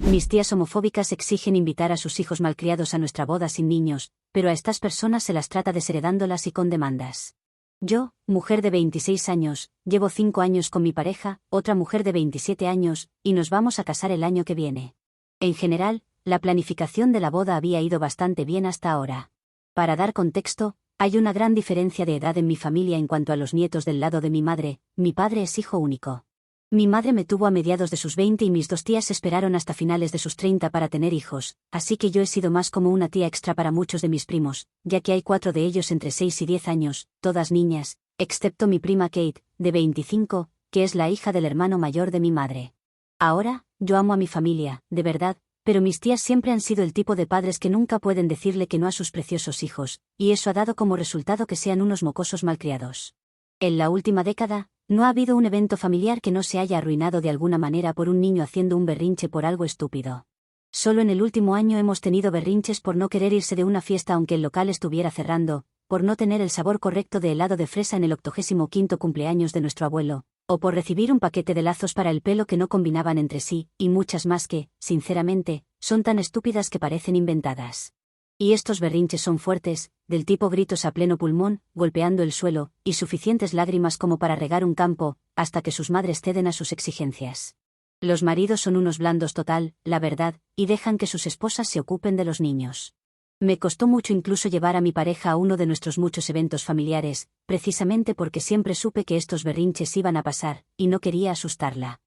Mis tías homofóbicas exigen invitar a sus hijos malcriados a nuestra boda sin niños, pero a estas personas se las trata desheredándolas y con demandas. Yo, mujer de 26 años, llevo 5 años con mi pareja, otra mujer de 27 años, y nos vamos a casar el año que viene. En general, la planificación de la boda había ido bastante bien hasta ahora. Para dar contexto, hay una gran diferencia de edad en mi familia en cuanto a los nietos del lado de mi madre. Mi padre es hijo único. Mi madre me tuvo a mediados de sus 20 y mis dos tías esperaron hasta finales de sus 30 para tener hijos, así que yo he sido más como una tía extra para muchos de mis primos, ya que hay 4 de ellos entre 6 y 10 años, todas niñas, excepto mi prima Kate, de 25, que es la hija del hermano mayor de mi madre. Ahora, yo amo a mi familia, de verdad, pero mis tías siempre han sido el tipo de padres que nunca pueden decirle que no a sus preciosos hijos, y eso ha dado como resultado que sean unos mocosos malcriados. En la última década, no ha habido un evento familiar que no se haya arruinado de alguna manera por un niño haciendo un berrinche por algo estúpido. Solo en el último año hemos tenido berrinches por no querer irse de una fiesta aunque el local estuviera cerrando, por no tener el sabor correcto de helado de fresa en el 85º cumpleaños de nuestro abuelo, o por recibir un paquete de lazos para el pelo que no combinaban entre sí, y muchas más que, sinceramente, son tan estúpidas que parecen inventadas. Y estos berrinches son fuertes, del tipo gritos a pleno pulmón, golpeando el suelo, y suficientes lágrimas como para regar un campo, hasta que sus madres ceden a sus exigencias. Los maridos son unos blandos total, la verdad, y dejan que sus esposas se ocupen de los niños. Me costó mucho incluso llevar a mi pareja a uno de nuestros muchos eventos familiares, precisamente porque siempre supe que estos berrinches iban a pasar, y no quería asustarla.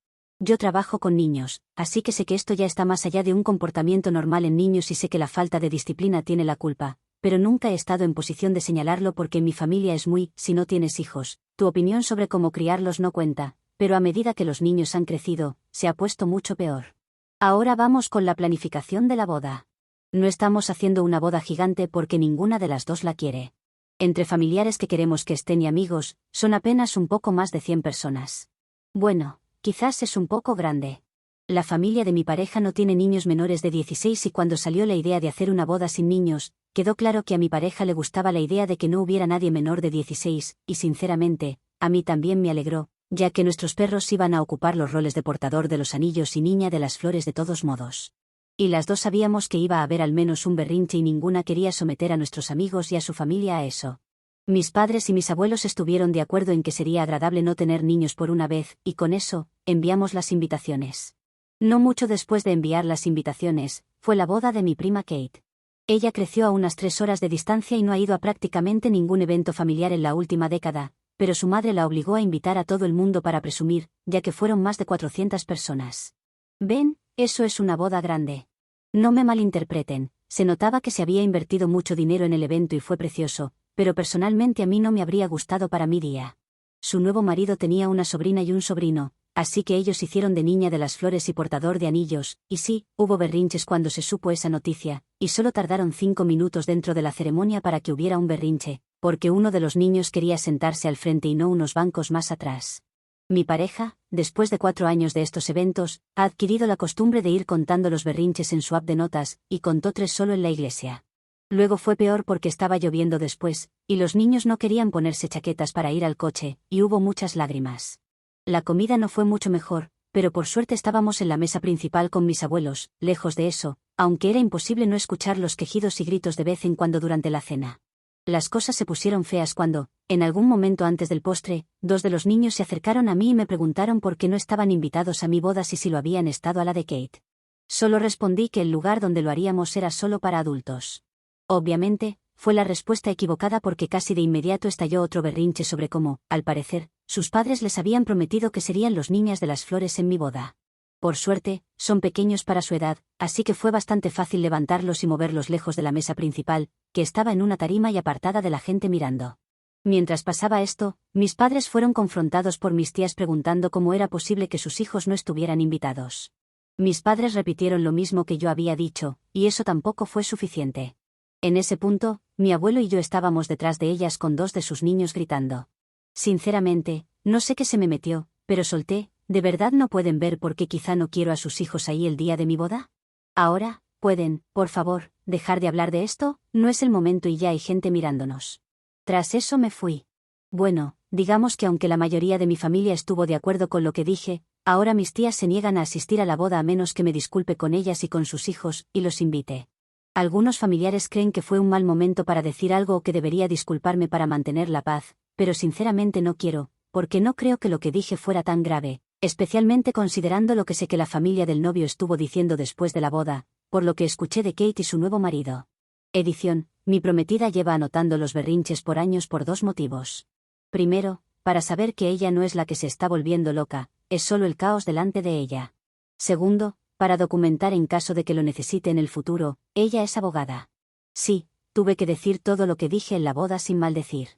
Yo trabajo con niños, así que sé que esto ya está más allá de un comportamiento normal en niños y sé que la falta de disciplina tiene la culpa, pero nunca he estado en posición de señalarlo porque en mi familia es muy, si no tienes hijos, tu opinión sobre cómo criarlos no cuenta, pero a medida que los niños han crecido, se ha puesto mucho peor. Ahora vamos con la planificación de la boda. No estamos haciendo una boda gigante porque ninguna de las dos la quiere. Entre familiares que queremos que estén y amigos, son apenas un poco más de 100 personas. Bueno, quizás es un poco grande. La familia de mi pareja no tiene niños menores de 16 y cuando salió la idea de hacer una boda sin niños, quedó claro que a mi pareja le gustaba la idea de que no hubiera nadie menor de 16, y sinceramente, a mí también me alegró, ya que nuestros perros iban a ocupar los roles de portador de los anillos y niña de las flores de todos modos. Y las dos sabíamos que iba a haber al menos un berrinche y ninguna quería someter a nuestros amigos y a su familia a eso. Mis padres y mis abuelos estuvieron de acuerdo en que sería agradable no tener niños por una vez, y con eso, enviamos las invitaciones. No mucho después de enviar las invitaciones, fue la boda de mi prima Kate. Ella creció a unas 3 horas de distancia y no ha ido a prácticamente ningún evento familiar en la última década, pero su madre la obligó a invitar a todo el mundo para presumir, ya que fueron más de 400 personas. ¿Ven? Eso es una boda grande. No me malinterpreten, se notaba que se había invertido mucho dinero en el evento y fue precioso, pero personalmente a mí no me habría gustado para mi día. Su nuevo marido tenía una sobrina y un sobrino, así que ellos hicieron de niña de las flores y portador de anillos, y sí, hubo berrinches cuando se supo esa noticia, y solo tardaron 5 minutos dentro de la ceremonia para que hubiera un berrinche, porque uno de los niños quería sentarse al frente y no unos bancos más atrás. Mi pareja, después de 4 años de estos eventos, ha adquirido la costumbre de ir contando los berrinches en su app de notas, y contó 3 solo en la iglesia. Luego fue peor porque estaba lloviendo después, y los niños no querían ponerse chaquetas para ir al coche, y hubo muchas lágrimas. La comida no fue mucho mejor, pero por suerte estábamos en la mesa principal con mis abuelos, lejos de eso, aunque era imposible no escuchar los quejidos y gritos de vez en cuando durante la cena. Las cosas se pusieron feas cuando, en algún momento antes del postre, 2 de los niños se acercaron a mí y me preguntaron por qué no estaban invitados a mi boda y si lo habían estado a la de Kate. Solo respondí que el lugar donde lo haríamos era solo para adultos. Obviamente, fue la respuesta equivocada porque casi de inmediato estalló otro berrinche sobre cómo, al parecer, sus padres les habían prometido que serían los niñas de las flores en mi boda. Por suerte, son pequeños para su edad, así que fue bastante fácil levantarlos y moverlos lejos de la mesa principal, que estaba en una tarima y apartada de la gente mirando. Mientras pasaba esto, mis padres fueron confrontados por mis tías preguntando cómo era posible que sus hijos no estuvieran invitados. Mis padres repitieron lo mismo que yo había dicho, y eso tampoco fue suficiente. En ese punto, mi abuelo y yo estábamos detrás de ellas con 2 de sus niños gritando. Sinceramente, no sé qué se me metió, pero solté, ¿de verdad no pueden ver por qué quizá no quiero a sus hijos ahí el día de mi boda? Ahora, ¿pueden, por favor, dejar de hablar de esto? No es el momento y ya hay gente mirándonos. Tras eso me fui. Bueno, digamos que aunque la mayoría de mi familia estuvo de acuerdo con lo que dije, Ahora mis tías se niegan a asistir a la boda a menos que me disculpe con ellas y con sus hijos, y los invite. Algunos familiares creen que fue un mal momento para decir algo o que debería disculparme para mantener la paz, pero sinceramente no quiero, porque no creo que lo que dije fuera tan grave, especialmente considerando lo que sé que la familia del novio estuvo diciendo después de la boda, por lo que escuché de Kate y su nuevo marido. Edición, mi prometida lleva anotando los berrinches por años por dos motivos. Primero, para saber que ella no es la que se está volviendo loca, es solo el caos delante de ella. Segundo, para documentar en caso de que lo necesite en el futuro, ella es abogada. Sí, tuve que decir todo lo que dije en la boda sin maldecir.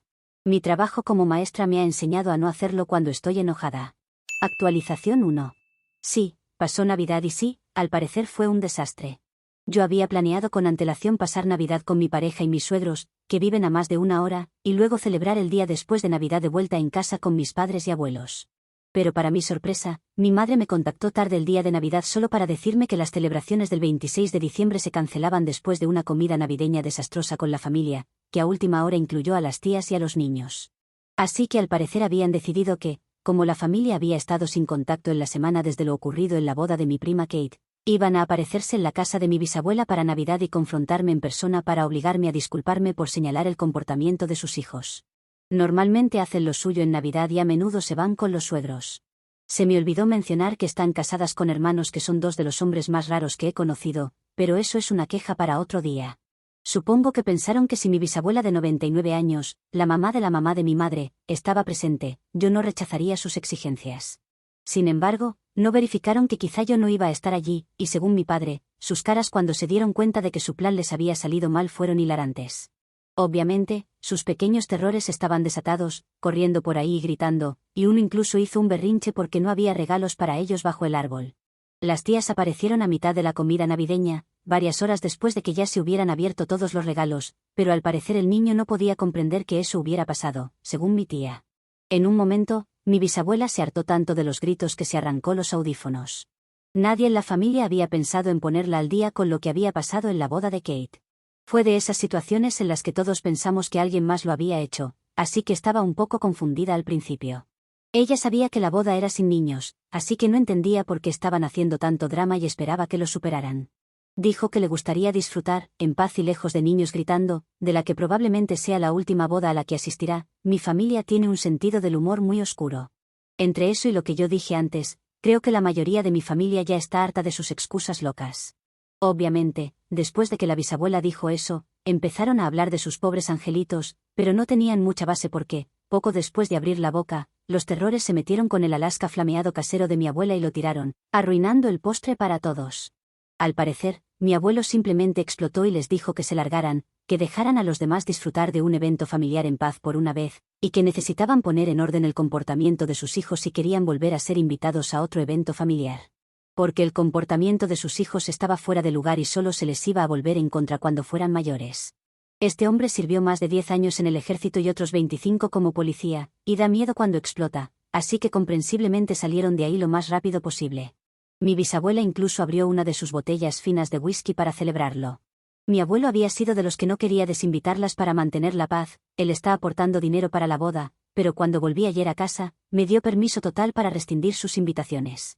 Mi trabajo como maestra me ha enseñado a no hacerlo cuando estoy enojada. Actualización 1. Sí, pasó Navidad y sí, al parecer fue un desastre. Yo había planeado con antelación pasar Navidad con mi pareja y mis suegros, que viven a más de una hora, y luego celebrar el día después de Navidad de vuelta en casa con mis padres y abuelos. Pero para mi sorpresa, mi madre me contactó tarde el día de Navidad solo para decirme que las celebraciones del 26 de diciembre se cancelaban después de una comida navideña desastrosa con la familia, que a última hora incluyó a las tías y a los niños. Así que al parecer habían decidido que, como la familia había estado sin contacto en la semana desde lo ocurrido en la boda de mi prima Kate, iban a aparecerse en la casa de mi bisabuela para Navidad y confrontarme en persona para obligarme a disculparme por señalar el comportamiento de sus hijos. Normalmente hacen lo suyo en Navidad y a menudo se van con los suegros. Se me olvidó mencionar que están casadas con hermanos que son dos de los hombres más raros que he conocido, pero eso es una queja para otro día. Supongo que pensaron que si mi bisabuela de 99 años, la mamá de mi madre, estaba presente, yo no rechazaría sus exigencias. Sin embargo, no verificaron que quizá yo no iba a estar allí, y según mi padre, sus caras cuando se dieron cuenta de que su plan les había salido mal fueron hilarantes. Obviamente, sus pequeños terrores estaban desatados, corriendo por ahí y gritando, y uno incluso hizo un berrinche porque no había regalos para ellos bajo el árbol. Las tías aparecieron a mitad de la comida navideña, varias horas después de que ya se hubieran abierto todos los regalos, pero al parecer el niño no podía comprender que eso hubiera pasado, según mi tía. En un momento, mi bisabuela se hartó tanto de los gritos que se arrancó los audífonos. Nadie en la familia había pensado en ponerla al día con lo que había pasado en la boda de Kate. Fue de esas situaciones en las que todos pensamos que alguien más lo había hecho, así que estaba un poco confundida al principio. Ella sabía que la boda era sin niños, así que no entendía por qué estaban haciendo tanto drama y esperaba que lo superaran. Dijo que le gustaría disfrutar, en paz y lejos de niños gritando, de la que probablemente sea la última boda a la que asistirá. Mi familia tiene un sentido del humor muy oscuro. Entre eso y lo que yo dije antes, creo que la mayoría de mi familia ya está harta de sus excusas locas. Obviamente, después de que la bisabuela dijo eso, empezaron a hablar de sus pobres angelitos, pero no tenían mucha base porque, poco después de abrir la boca, los terrores se metieron con el Alaska flameado casero de mi abuela y lo tiraron, arruinando el postre para todos. Al parecer, mi abuelo simplemente explotó y les dijo que se largaran, que dejaran a los demás disfrutar de un evento familiar en paz por una vez, y que necesitaban poner en orden el comportamiento de sus hijos si querían volver a ser invitados a otro evento familiar. Porque el comportamiento de sus hijos estaba fuera de lugar y solo se les iba a volver en contra cuando fueran mayores. Este hombre sirvió más de 10 años en el ejército y otros 25 como policía, y da miedo cuando explota, así que comprensiblemente salieron de ahí lo más rápido posible. Mi bisabuela incluso abrió una de sus botellas finas de whisky para celebrarlo. Mi abuelo había sido de los que no quería desinvitarlas para mantener la paz, él está aportando dinero para la boda, pero cuando volví ayer a casa, me dio permiso total para rescindir sus invitaciones.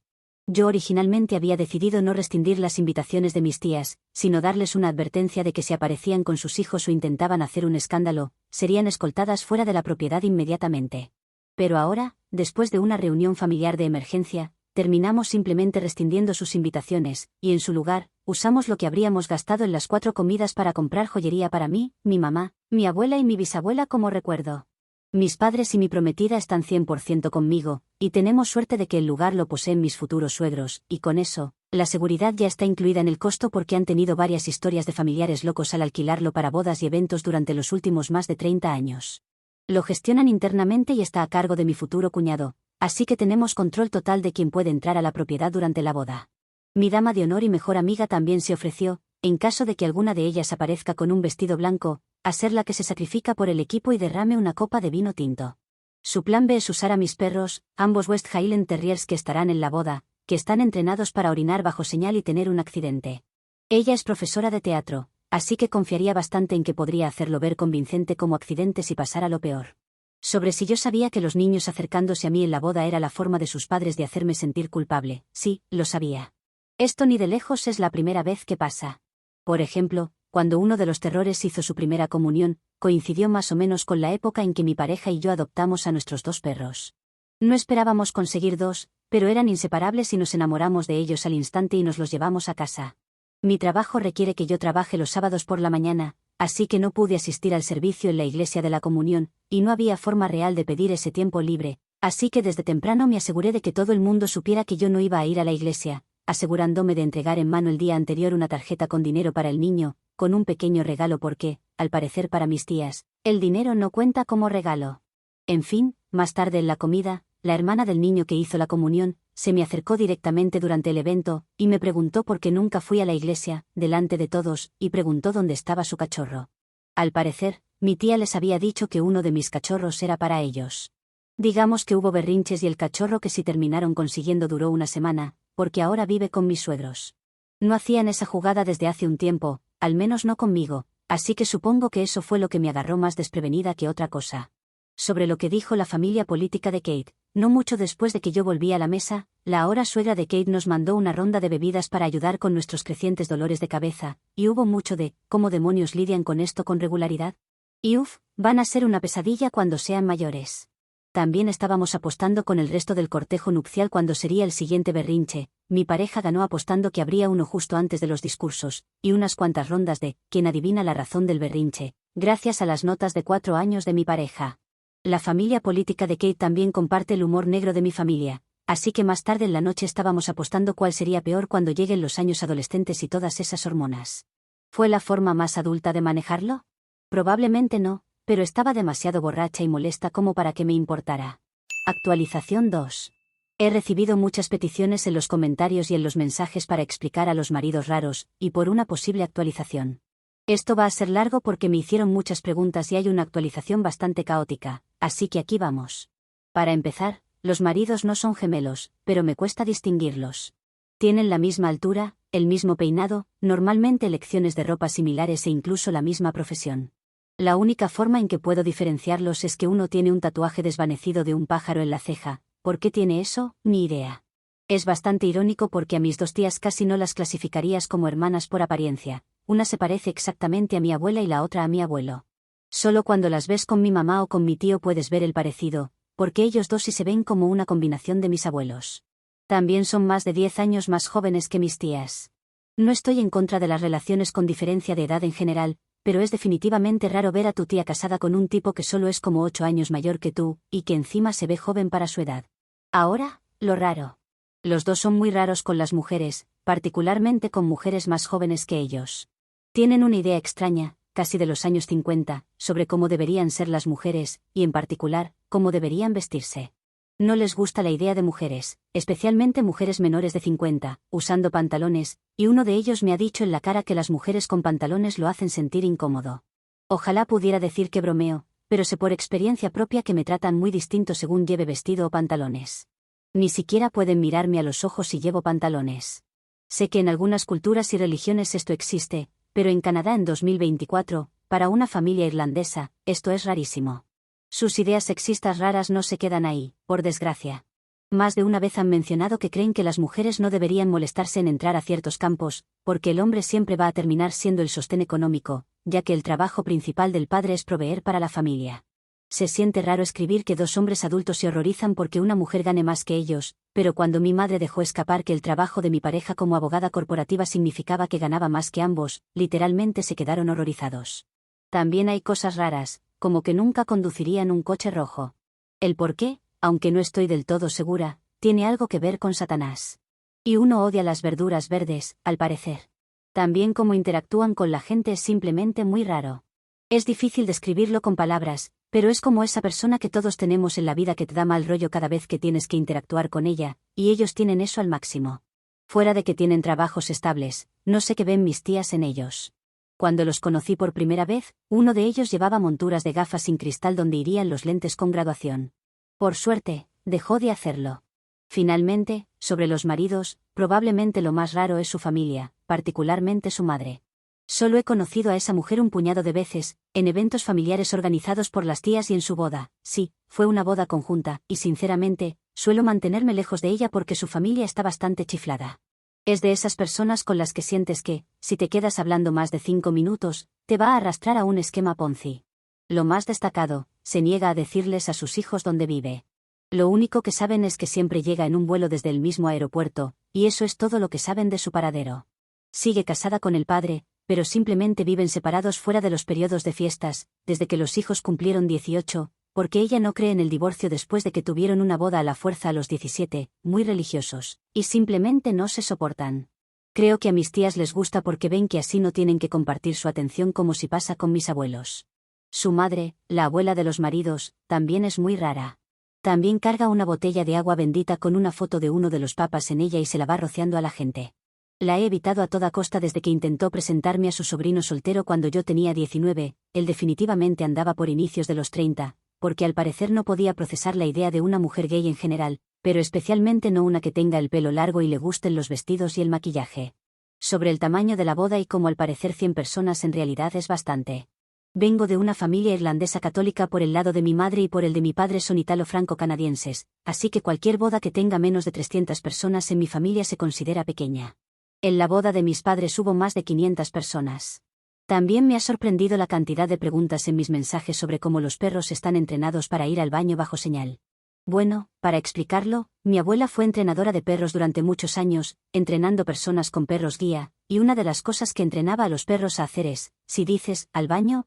Yo originalmente había decidido no rescindir las invitaciones de mis tías, sino darles una advertencia de que si aparecían con sus hijos o intentaban hacer un escándalo, serían escoltadas fuera de la propiedad inmediatamente. Pero ahora, después de una reunión familiar de emergencia, terminamos simplemente rescindiendo sus invitaciones, y en su lugar, usamos lo que habríamos gastado en las 4 comidas para comprar joyería para mí, mi mamá, mi abuela y mi bisabuela como recuerdo. Mis padres y mi prometida están 100% conmigo, y tenemos suerte de que el lugar lo poseen mis futuros suegros, y con eso, la seguridad ya está incluida en el costo porque han tenido varias historias de familiares locos al alquilarlo para bodas y eventos durante los últimos más de 30 años. Lo gestionan internamente y está a cargo de mi futuro cuñado, así que tenemos control total de quién puede entrar a la propiedad durante la boda. Mi dama de honor y mejor amiga también se ofreció, en caso de que alguna de ellas aparezca con un vestido blanco, a ser la que se sacrifica por el equipo y derrame una copa de vino tinto. Su plan B es usar a mis perros, ambos West Highland Terriers que estarán en la boda, que están entrenados para orinar bajo señal y tener un accidente. Ella es profesora de teatro, así que confiaría bastante en que podría hacerlo ver convincente como accidente si pasara lo peor. Sobre si yo sabía que los niños acercándose a mí en la boda era la forma de sus padres de hacerme sentir culpable. Sí, lo sabía. Esto ni de lejos es la primera vez que pasa. Por ejemplo, cuando uno de los terrores hizo su primera comunión, coincidió más o menos con la época en que mi pareja y yo adoptamos a nuestros 2 perros. No esperábamos conseguir 2, pero eran inseparables y nos enamoramos de ellos al instante y nos los llevamos a casa. Mi trabajo requiere que yo trabaje los sábados por la mañana, así que no pude asistir al servicio en la iglesia de la comunión, y no había forma real de pedir ese tiempo libre, así que desde temprano me aseguré de que todo el mundo supiera que yo no iba a ir a la iglesia, asegurándome de entregar en mano el día anterior una tarjeta con dinero para el niño, con un pequeño regalo porque, al parecer para mis tías, el dinero no cuenta como regalo. En fin, más tarde en la comida, la hermana del niño que hizo la comunión, se me acercó directamente durante el evento, y me preguntó por qué nunca fui a la iglesia, delante de todos, y preguntó dónde estaba su cachorro. Al parecer, mi tía les había dicho que uno de mis cachorros era para ellos. Digamos que hubo berrinches y el cachorro que sí terminaron consiguiendo duró una semana, porque ahora vive con mis suegros. No hacían esa jugada desde hace un tiempo, al menos no conmigo, así que supongo que eso fue lo que me agarró más desprevenida que otra cosa. Sobre lo que dijo la familia política de Kate, no mucho después de que yo volví a la mesa, la ahora suegra de Kate nos mandó una ronda de bebidas para ayudar con nuestros crecientes dolores de cabeza, y hubo mucho de ¿cómo demonios lidian con esto con regularidad? Y van a ser una pesadilla cuando sean mayores. También estábamos apostando con el resto del cortejo nupcial cuando sería el siguiente berrinche. Mi pareja ganó apostando que habría uno justo antes de los discursos, y unas cuantas rondas de ¿quién adivina la razón del berrinche?, gracias a las notas de 4 años de mi pareja. La familia política de Kate también comparte el humor negro de mi familia, así que más tarde en la noche estábamos apostando cuál sería peor cuando lleguen los años adolescentes y todas esas hormonas. ¿Fue la forma más adulta de manejarlo? Probablemente no, pero estaba demasiado borracha y molesta como para que me importara. Actualización 2. He recibido muchas peticiones en los comentarios y en los mensajes para explicar a los maridos raros, y por una posible actualización. Esto va a ser largo porque me hicieron muchas preguntas y hay una actualización bastante caótica, así que aquí vamos. Para empezar, los maridos no son gemelos, pero me cuesta distinguirlos. Tienen la misma altura, el mismo peinado, normalmente elecciones de ropa similares e incluso la misma profesión. La única forma en que puedo diferenciarlos es que uno tiene un tatuaje desvanecido de un pájaro en la ceja. ¿Por qué tiene eso? Ni idea. Es bastante irónico porque a mis 2 tías casi no las clasificarías como hermanas por apariencia. Una se parece exactamente a mi abuela y la otra a mi abuelo. Solo cuando las ves con mi mamá o con mi tío puedes ver el parecido, porque ellos 2 sí se ven como una combinación de mis abuelos. También son más de 10 años más jóvenes que mis tías. No estoy en contra de las relaciones con diferencia de edad en general, pero es definitivamente raro ver a tu tía casada con un tipo que solo es como 8 años mayor que tú, y que encima se ve joven para su edad. Ahora, lo raro. Los 2 son muy raros con las mujeres, particularmente con mujeres más jóvenes que ellos. Tienen una idea extraña, casi de los años 50, sobre cómo deberían ser las mujeres, y en particular, cómo deberían vestirse. No les gusta la idea de mujeres, especialmente mujeres menores de 50, usando pantalones, y uno de ellos me ha dicho en la cara que las mujeres con pantalones lo hacen sentir incómodo. Ojalá pudiera decir que bromeo, pero sé por experiencia propia que me tratan muy distinto según lleve vestido o pantalones. Ni siquiera pueden mirarme a los ojos si llevo pantalones. Sé que en algunas culturas y religiones esto existe, pero en Canadá en 2024, para una familia irlandesa, esto es rarísimo. Sus ideas sexistas raras no se quedan ahí, por desgracia. Más de una vez han mencionado que creen que las mujeres no deberían molestarse en entrar a ciertos campos, porque el hombre siempre va a terminar siendo el sostén económico, ya que el trabajo principal del padre es proveer para la familia. Se siente raro escribir que 2 hombres adultos se horrorizan porque una mujer gane más que ellos, pero cuando mi madre dejó escapar que el trabajo de mi pareja como abogada corporativa significaba que ganaba más que ambos, literalmente se quedaron horrorizados. También hay cosas raras, como que nunca conducirían un coche rojo. El por qué, aunque no estoy del todo segura, tiene algo que ver con Satanás. Y uno odia las verduras verdes, al parecer. También cómo interactúan con la gente es simplemente muy raro. Es difícil describirlo con palabras, pero es como esa persona que todos tenemos en la vida que te da mal rollo cada vez que tienes que interactuar con ella, y ellos tienen eso al máximo. Fuera de que tienen trabajos estables, no sé qué ven mis tías en ellos. Cuando los conocí por primera vez, uno de ellos llevaba monturas de gafas sin cristal donde irían los lentes con graduación. Por suerte, dejó de hacerlo. Finalmente, sobre los maridos, probablemente lo más raro es su familia, particularmente su madre. Solo he conocido a esa mujer un puñado de veces, en eventos familiares organizados por las tías y en su boda. Sí, fue una boda conjunta, y sinceramente, suelo mantenerme lejos de ella porque su familia está bastante chiflada. Es de esas personas con las que sientes que, si te quedas hablando más de 5 minutos, te va a arrastrar a un esquema Ponzi. Lo más destacado, se niega a decirles a sus hijos dónde vive. Lo único que saben es que siempre llega en un vuelo desde el mismo aeropuerto, y eso es todo lo que saben de su paradero. Sigue casada con el padre, pero simplemente viven separados fuera de los periodos de fiestas, desde que los hijos cumplieron 18, porque ella no cree en el divorcio después de que tuvieron una boda a la fuerza a los 17, muy religiosos, y simplemente no se soportan. Creo que a mis tías les gusta porque ven que así no tienen que compartir su atención como si pasa con mis abuelos. Su madre, la abuela de los maridos, también es muy rara. También carga una botella de agua bendita con una foto de uno de los papas en ella y se la va rociando a la gente. La he evitado a toda costa desde que intentó presentarme a su sobrino soltero cuando yo tenía 19, él definitivamente andaba por inicios de los 30, porque al parecer no podía procesar la idea de una mujer gay en general, pero especialmente no una que tenga el pelo largo y le gusten los vestidos y el maquillaje. Sobre el tamaño de la boda y como al parecer 100 personas en realidad es bastante. Vengo de una familia irlandesa católica por el lado de mi madre y por el de mi padre son italo-franco-canadienses, así que cualquier boda que tenga menos de 300 personas en mi familia se considera pequeña. En la boda de mis padres hubo más de 500 personas. También me ha sorprendido la cantidad de preguntas en mis mensajes sobre cómo los perros están entrenados para ir al baño bajo señal. Bueno, para explicarlo, mi abuela fue entrenadora de perros durante muchos años, entrenando personas con perros guía, y una de las cosas que entrenaba a los perros a hacer es, si dices, al baño,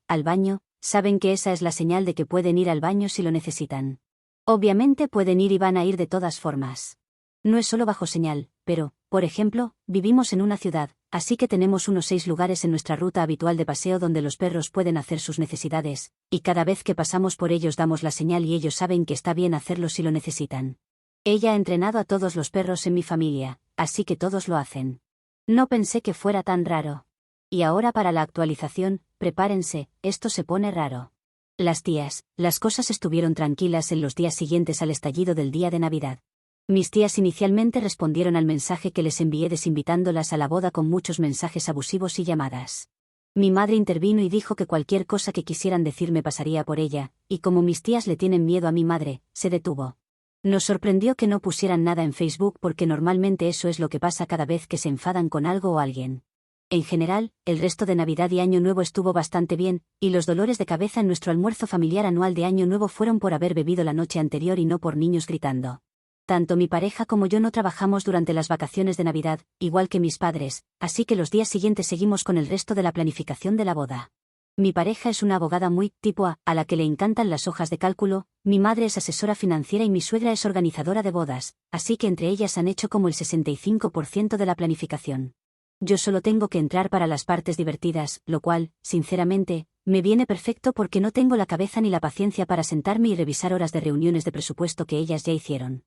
saben que esa es la señal de que pueden ir al baño si lo necesitan. Obviamente pueden ir y van a ir de todas formas. No es solo bajo señal, pero, por ejemplo, vivimos en una ciudad, así que tenemos unos 6 lugares en nuestra ruta habitual de paseo donde los perros pueden hacer sus necesidades, y cada vez que pasamos por ellos damos la señal y ellos saben que está bien hacerlo si lo necesitan. Ella ha entrenado a todos los perros en mi familia, así que todos lo hacen. No pensé que fuera tan raro. Y ahora para la actualización, prepárense, esto se pone raro. Las tías, las cosas estuvieron tranquilas en los días siguientes al estallido del día de Navidad. Mis tías inicialmente respondieron al mensaje que les envié desinvitándolas a la boda con muchos mensajes abusivos y llamadas. Mi madre intervino y dijo que cualquier cosa que quisieran decirme pasaría por ella, y como mis tías le tienen miedo a mi madre, se detuvo. Nos sorprendió que no pusieran nada en Facebook porque normalmente eso es lo que pasa cada vez que se enfadan con algo o alguien. En general, el resto de Navidad y Año Nuevo estuvo bastante bien, y los dolores de cabeza en nuestro almuerzo familiar anual de Año Nuevo fueron por haber bebido la noche anterior y no por niños gritando. Tanto mi pareja como yo no trabajamos durante las vacaciones de Navidad, igual que mis padres, así que los días siguientes seguimos con el resto de la planificación de la boda. Mi pareja es una abogada muy tipo a la que le encantan las hojas de cálculo, mi madre es asesora financiera y mi suegra es organizadora de bodas, así que entre ellas han hecho como el 65% de la planificación. Yo solo tengo que entrar para las partes divertidas, lo cual, sinceramente, me viene perfecto porque no tengo la cabeza ni la paciencia para sentarme y revisar horas de reuniones de presupuesto que ellas ya hicieron.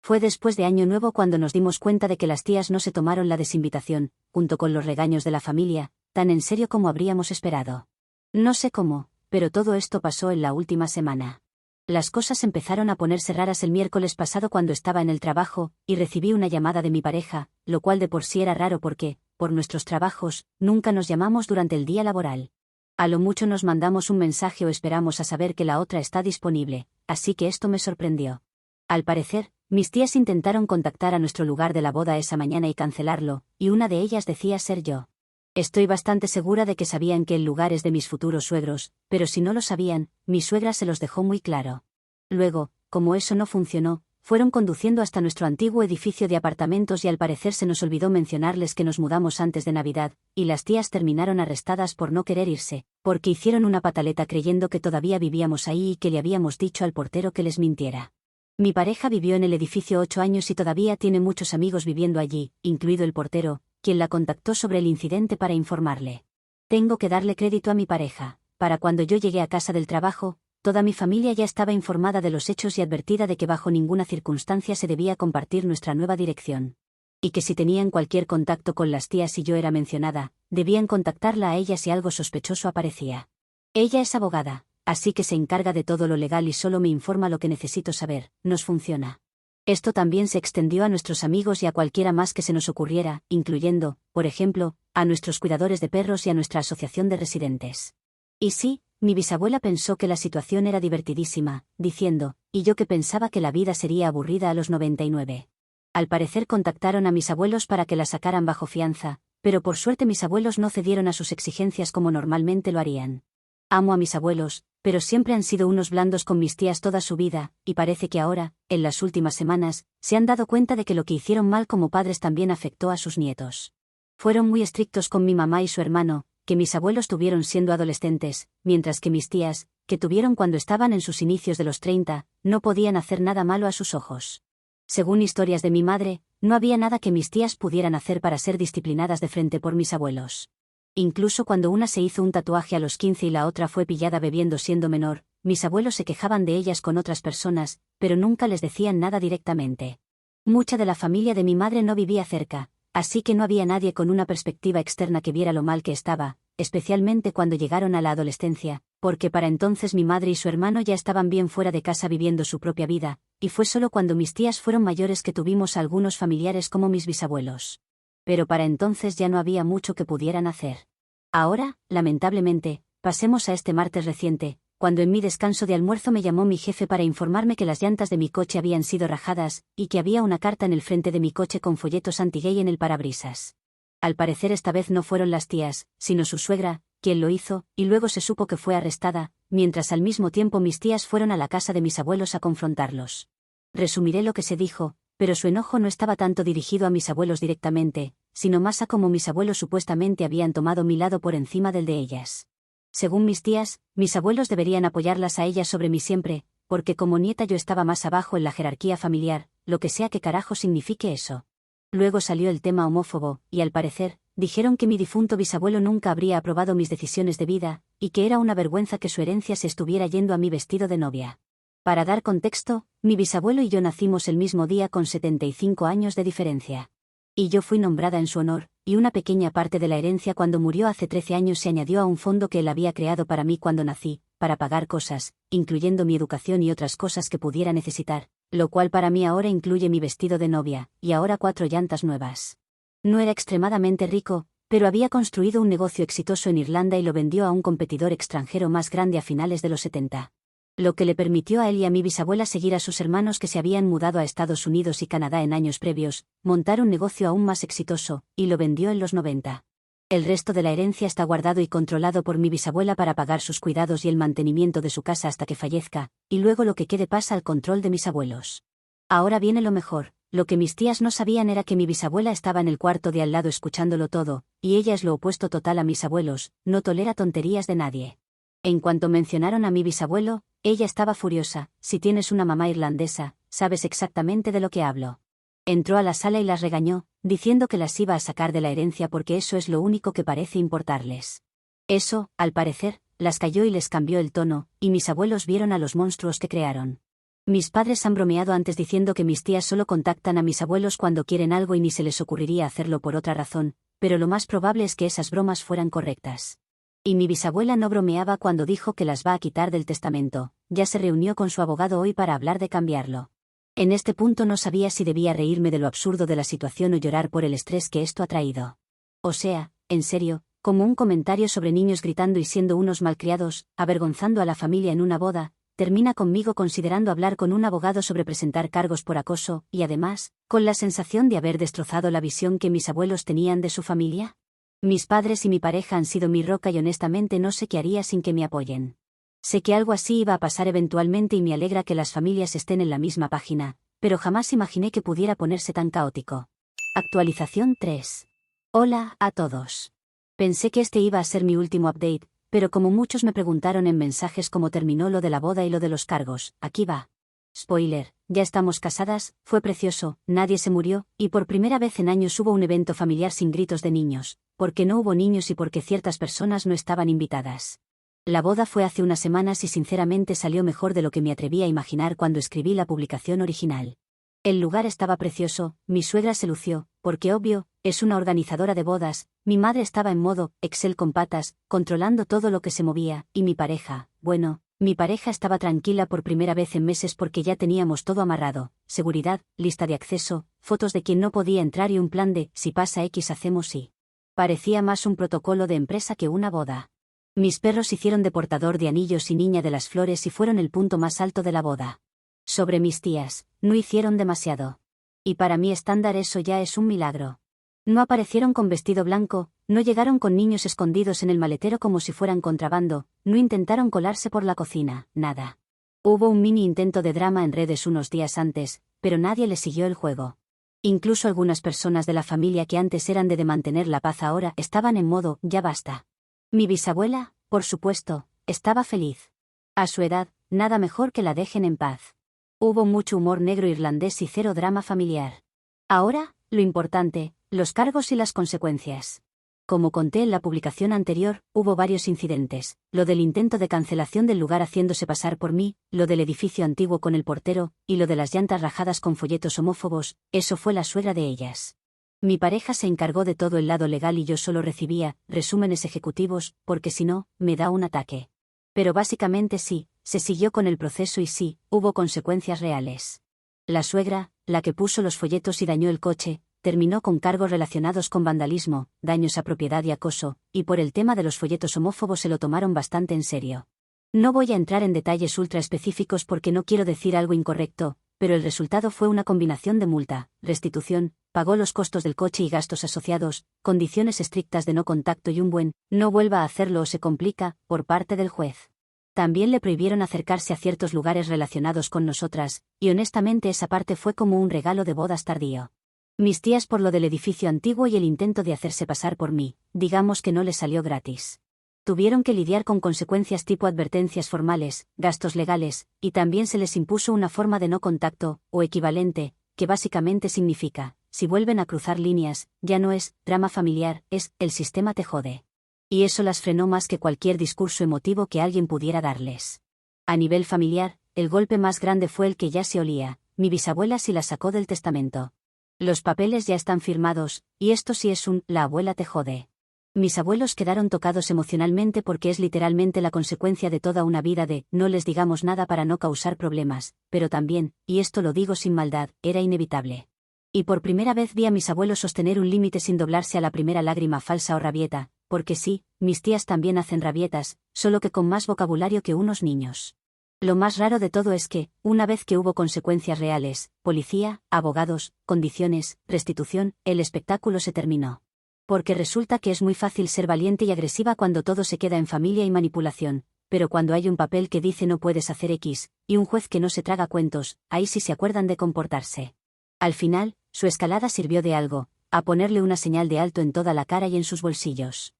Fue después de Año Nuevo cuando nos dimos cuenta de que las tías no se tomaron la desinvitación, junto con los regaños de la familia, tan en serio como habríamos esperado. No sé cómo, pero todo esto pasó en la última semana. Las cosas empezaron a ponerse raras el miércoles pasado cuando estaba en el trabajo, y recibí una llamada de mi pareja, lo cual de por sí era raro porque, por nuestros trabajos, nunca nos llamamos durante el día laboral. A lo mucho nos mandamos un mensaje o esperamos a saber que la otra está disponible, así que esto me sorprendió. Al parecer, mis tías intentaron contactar a nuestro lugar de la boda esa mañana y cancelarlo, y una de ellas decía ser yo. Estoy bastante segura de que sabían que el lugar es de mis futuros suegros, pero si no lo sabían, mi suegra se los dejó muy claro. Luego, como eso no funcionó, fueron conduciendo hasta nuestro antiguo edificio de apartamentos y al parecer se nos olvidó mencionarles que nos mudamos antes de Navidad, y las tías terminaron arrestadas por no querer irse, porque hicieron una pataleta creyendo que todavía vivíamos ahí y que le habíamos dicho al portero que les mintiera. Mi pareja vivió en el edificio 8 años y todavía tiene muchos amigos viviendo allí, incluido el portero, quien la contactó sobre el incidente para informarle. Tengo que darle crédito a mi pareja. Para cuando yo llegué a casa del trabajo, toda mi familia ya estaba informada de los hechos y advertida de que bajo ninguna circunstancia se debía compartir nuestra nueva dirección. Y que si tenían cualquier contacto con las tías y yo era mencionada, debían contactarla a ella si algo sospechoso aparecía. Ella es abogada, así que se encarga de todo lo legal y solo me informa lo que necesito saber. Nos funciona. Esto también se extendió a nuestros amigos y a cualquiera más que se nos ocurriera, incluyendo, por ejemplo, a nuestros cuidadores de perros y a nuestra asociación de residentes. Y sí, mi bisabuela pensó que la situación era divertidísima, diciendo, y yo que pensaba que la vida sería aburrida a los 99. Al parecer contactaron a mis abuelos para que la sacaran bajo fianza, pero por suerte mis abuelos no cedieron a sus exigencias como normalmente lo harían. Amo a mis abuelos, pero siempre han sido unos blandos con mis tías toda su vida, y parece que ahora, en las últimas semanas, se han dado cuenta de que lo que hicieron mal como padres también afectó a sus nietos. Fueron muy estrictos con mi mamá y su hermano, que mis abuelos tuvieron siendo adolescentes, mientras que mis tías, que tuvieron cuando estaban en sus inicios de los 30, no podían hacer nada malo a sus ojos. Según historias de mi madre, no había nada que mis tías pudieran hacer para ser disciplinadas de frente por mis abuelos. Incluso cuando una se hizo un tatuaje a los 15 y la otra fue pillada bebiendo siendo menor, mis abuelos se quejaban de ellas con otras personas, pero nunca les decían nada directamente. Mucha de la familia de mi madre no vivía cerca, así que no había nadie con una perspectiva externa que viera lo mal que estaba, especialmente cuando llegaron a la adolescencia, porque para entonces mi madre y su hermano ya estaban bien fuera de casa viviendo su propia vida, y fue solo cuando mis tías fueron mayores que tuvimos a algunos familiares como mis bisabuelos. Pero para entonces ya no había mucho que pudieran hacer. Ahora, lamentablemente, pasemos a este martes reciente, cuando en mi descanso de almuerzo me llamó mi jefe para informarme que las llantas de mi coche habían sido rajadas, y que había una carta en el frente de mi coche con folletos anti-gay en el parabrisas. Al parecer esta vez no fueron las tías, sino su suegra, quien lo hizo, y luego se supo que fue arrestada, mientras al mismo tiempo mis tías fueron a la casa de mis abuelos a confrontarlos. Resumiré lo que se dijo, pero su enojo no estaba tanto dirigido a mis abuelos directamente, sino más a cómo mis abuelos supuestamente habían tomado mi lado por encima del de ellas. Según mis tías, mis abuelos deberían apoyarlas a ellas sobre mí siempre, porque como nieta yo estaba más abajo en la jerarquía familiar, lo que sea que carajo signifique eso. Luego salió el tema homófobo, y al parecer, dijeron que mi difunto bisabuelo nunca habría aprobado mis decisiones de vida, y que era una vergüenza que su herencia se estuviera yendo a mi vestido de novia. Para dar contexto, mi bisabuelo y yo nacimos el mismo día con 75 años de diferencia. Y yo fui nombrada en su honor, y una pequeña parte de la herencia cuando murió hace 13 años se añadió a un fondo que él había creado para mí cuando nací, para pagar cosas, incluyendo mi educación y otras cosas que pudiera necesitar, lo cual para mí ahora incluye mi vestido de novia, y ahora 4 llantas nuevas. No era extremadamente rico, pero había construido un negocio exitoso en Irlanda y lo vendió a un competidor extranjero más grande a finales de los 70. Lo que le permitió a él y a mi bisabuela seguir a sus hermanos que se habían mudado a Estados Unidos y Canadá en años previos, montar un negocio aún más exitoso, y lo vendió en los 90. El resto de la herencia está guardado y controlado por mi bisabuela para pagar sus cuidados y el mantenimiento de su casa hasta que fallezca, y luego lo que quede pasa al control de mis abuelos. Ahora viene lo mejor, lo que mis tías no sabían era que mi bisabuela estaba en el cuarto de al lado escuchándolo todo, y ella es lo opuesto total a mis abuelos, no tolera tonterías de nadie. En cuanto mencionaron a mi bisabuelo, ella estaba furiosa. Si tienes una mamá irlandesa, sabes exactamente de lo que hablo. Entró a la sala y las regañó, diciendo que las iba a sacar de la herencia porque eso es lo único que parece importarles. Eso, al parecer, las cayó y les cambió el tono, y mis abuelos vieron a los monstruos que crearon. Mis padres han bromeado antes diciendo que mis tías solo contactan a mis abuelos cuando quieren algo y ni se les ocurriría hacerlo por otra razón, pero lo más probable es que esas bromas fueran correctas. Y mi bisabuela no bromeaba cuando dijo que las va a quitar del testamento, ya se reunió con su abogado hoy para hablar de cambiarlo. En este punto no sabía si debía reírme de lo absurdo de la situación o llorar por el estrés que esto ha traído. O sea, en serio, como un comentario sobre niños gritando y siendo unos malcriados, avergonzando a la familia en una boda, termina conmigo considerando hablar con un abogado sobre presentar cargos por acoso, y además, con la sensación de haber destrozado la visión que mis abuelos tenían de su familia. Mis padres y mi pareja han sido mi roca y honestamente no sé qué haría sin que me apoyen. Sé que algo así iba a pasar eventualmente y me alegra que las familias estén en la misma página, pero jamás imaginé que pudiera ponerse tan caótico. Actualización 3. Hola a todos. Pensé que este iba a ser mi último update, pero como muchos me preguntaron en mensajes cómo terminó lo de la boda y lo de los cargos, aquí va. Spoiler, ya estamos casadas, fue precioso, nadie se murió, y por primera vez en años hubo un evento familiar sin gritos de niños, porque no hubo niños y porque ciertas personas no estaban invitadas. La boda fue hace unas semanas y sinceramente salió mejor de lo que me atreví a imaginar cuando escribí la publicación original. El lugar estaba precioso, mi suegra se lució, porque obvio, es una organizadora de bodas, mi madre estaba en modo Excel con patas, controlando todo lo que se movía, y mi pareja, bueno, Mi pareja estaba tranquila por primera vez en meses porque ya teníamos todo amarrado: seguridad, lista de acceso, fotos de quien no podía entrar y un plan de si pasa X hacemos Y. Parecía más un protocolo de empresa que una boda. Mis perros hicieron de portador de anillos y niña de las flores y fueron el punto más alto de la boda. Sobre mis tías, no hicieron demasiado. Y para mi estándar eso ya es un milagro. No aparecieron con vestido blanco, no llegaron con niños escondidos en el maletero como si fueran contrabando, no intentaron colarse por la cocina, nada. Hubo un mini intento de drama en redes unos días antes, pero nadie le siguió el juego. Incluso algunas personas de la familia que antes eran de mantener la paz ahora estaban en modo ya basta. Mi bisabuela, por supuesto, estaba feliz. A su edad, nada mejor que la dejen en paz. Hubo mucho humor negro irlandés y cero drama familiar. Ahora, lo importante, los cargos y las consecuencias. Como conté en la publicación anterior, hubo varios incidentes: lo del intento de cancelación del lugar haciéndose pasar por mí, lo del edificio antiguo con el portero, y lo de las llantas rajadas con folletos homófobos. Eso fue la suegra de ellas. Mi pareja se encargó de todo el lado legal y yo solo recibía resúmenes ejecutivos, porque si no, me da un ataque. Pero básicamente sí, se siguió con el proceso y sí, hubo consecuencias reales. La suegra, la que puso los folletos y dañó el coche, terminó con cargos relacionados con vandalismo, daños a propiedad y acoso, y por el tema de los folletos homófobos se lo tomaron bastante en serio. No voy a entrar en detalles ultra específicos porque no quiero decir algo incorrecto, pero el resultado fue una combinación de multa, restitución, pagó los costos del coche y gastos asociados, condiciones estrictas de no contacto y un buen no vuelva a hacerlo o se complica por parte del juez. También le prohibieron acercarse a ciertos lugares relacionados con nosotras, y honestamente esa parte fue como un regalo de bodas tardío. Mis tías por lo del edificio antiguo y el intento de hacerse pasar por mí, digamos que no les salió gratis. Tuvieron que lidiar con consecuencias tipo advertencias formales, gastos legales, y también se les impuso una forma de no contacto, o equivalente, que básicamente significa: si vuelven a cruzar líneas, ya no es drama familiar, es el sistema te jode. Y eso las frenó más que cualquier discurso emotivo que alguien pudiera darles. A nivel familiar, el golpe más grande fue el que ya se olía: mi bisabuela sí la sacó del testamento. Los papeles ya están firmados, y esto sí es la abuela te jode. Mis abuelos quedaron tocados emocionalmente porque es literalmente la consecuencia de toda una vida de no les digamos nada para no causar problemas, pero también, y esto lo digo sin maldad, era inevitable. Y por primera vez vi a mis abuelos sostener un límite sin doblarse a la primera lágrima falsa o rabieta, porque sí, mis tías también hacen rabietas, solo que con más vocabulario que unos niños. Lo más raro de todo es que, una vez que hubo consecuencias reales, policía, abogados, condiciones, restitución, el espectáculo se terminó. Porque resulta que es muy fácil ser valiente y agresiva cuando todo se queda en familia y manipulación, pero cuando hay un papel que dice no puedes hacer X, y un juez que no se traga cuentos, ahí sí se acuerdan de comportarse. Al final, su escalada sirvió de algo: a ponerle una señal de alto en toda la cara y en sus bolsillos.